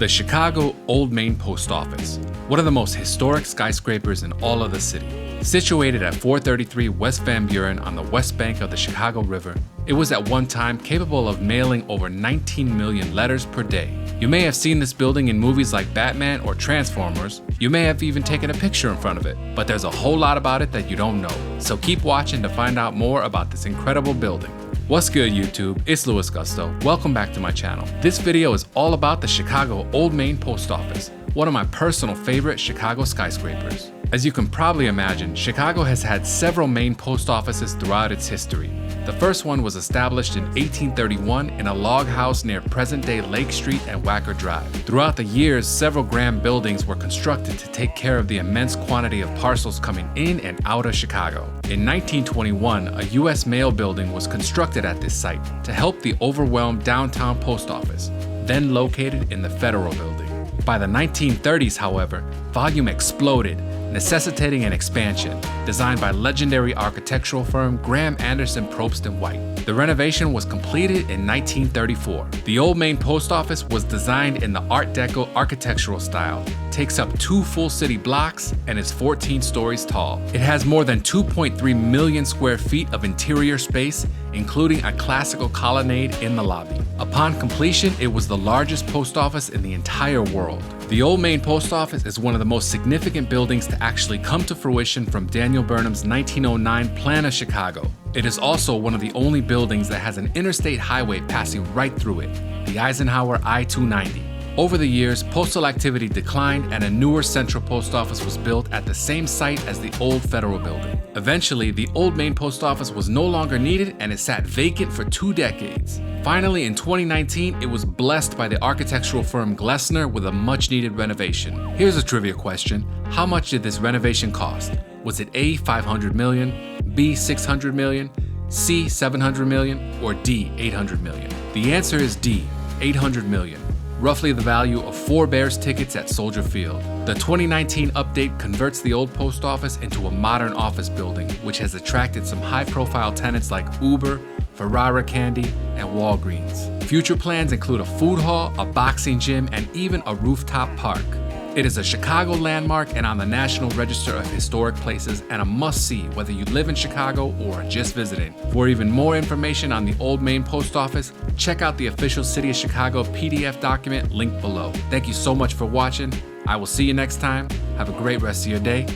The Chicago Old Main Post Office, one of the most historic skyscrapers in all of the city. Situated at 433 West Van Buren on the west bank of the Chicago River, it was at one time capable of mailing over 19 million letters per day. You may have seen this building in movies like Batman or Transformers. You may have even taken a picture in front of it, but there's a whole lot about it that you don't know. So keep watching to find out more about this incredible building. What's good, YouTube? It's LUISGUSTO. Welcome back to my channel. This video is all about the Chicago Old Main Post Office, one of my personal favorite Chicago skyscrapers. As you can probably imagine, Chicago has had several main post offices throughout its history. The first one was established in 1831 in a log house near present-day Lake Street and Wacker Drive. Throughout the years, several grand buildings were constructed to take care of the immense quantity of parcels coming in and out of Chicago. In 1921, a U.S. mail building was constructed at this site to help the overwhelmed downtown post office, then located in the Federal Building. By the 1930s, however, volume exploded, necessitating an expansion, designed by legendary architectural firm Graham Anderson, Probst & White. The renovation was completed in 1934. The Old Main Post Office was designed in the Art Deco architectural style, takes up 2 full city blocks, and is 14 stories tall. It has more than 2.3 million square feet of interior space, including a classical colonnade in the lobby. Upon completion, it was the largest post office in the entire world. The Old Main Post Office is one of the most significant buildings to actually come to fruition from Daniel Burnham's 1909 plan of Chicago. It is also one of the only buildings that has an interstate highway passing right through it, the Eisenhower I-290. Over the years, postal activity declined and a newer central post office was built at the same site as the old Federal Building. Eventually, the Old Main Post Office was no longer needed and it sat vacant for 2 decades. Finally, in 2019, it was blessed by the architectural firm Glessner with a much-needed renovation. Here's a trivia question. How much did this renovation cost? Was it A, 500 million, B, 600 million, C, 700 million, or D, 800 million? The answer is D, 800 million. Roughly the value of 4 Bears tickets at Soldier Field. The 2019 update converts the old post office into a modern office building, which has attracted some high-profile tenants like Uber, Ferrara Candy, and Walgreens. Future plans include a food hall, a boxing gym, and even a rooftop park. It is a Chicago landmark and on the National Register of Historic Places and a must-see whether you live in Chicago or are just visiting. For even more information on the Old Main Post Office, check out the official City of Chicago PDF document linked below. Thank you so much for watching. I will see you next time. Have a great rest of your day.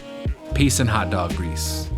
Peace and hot dog grease.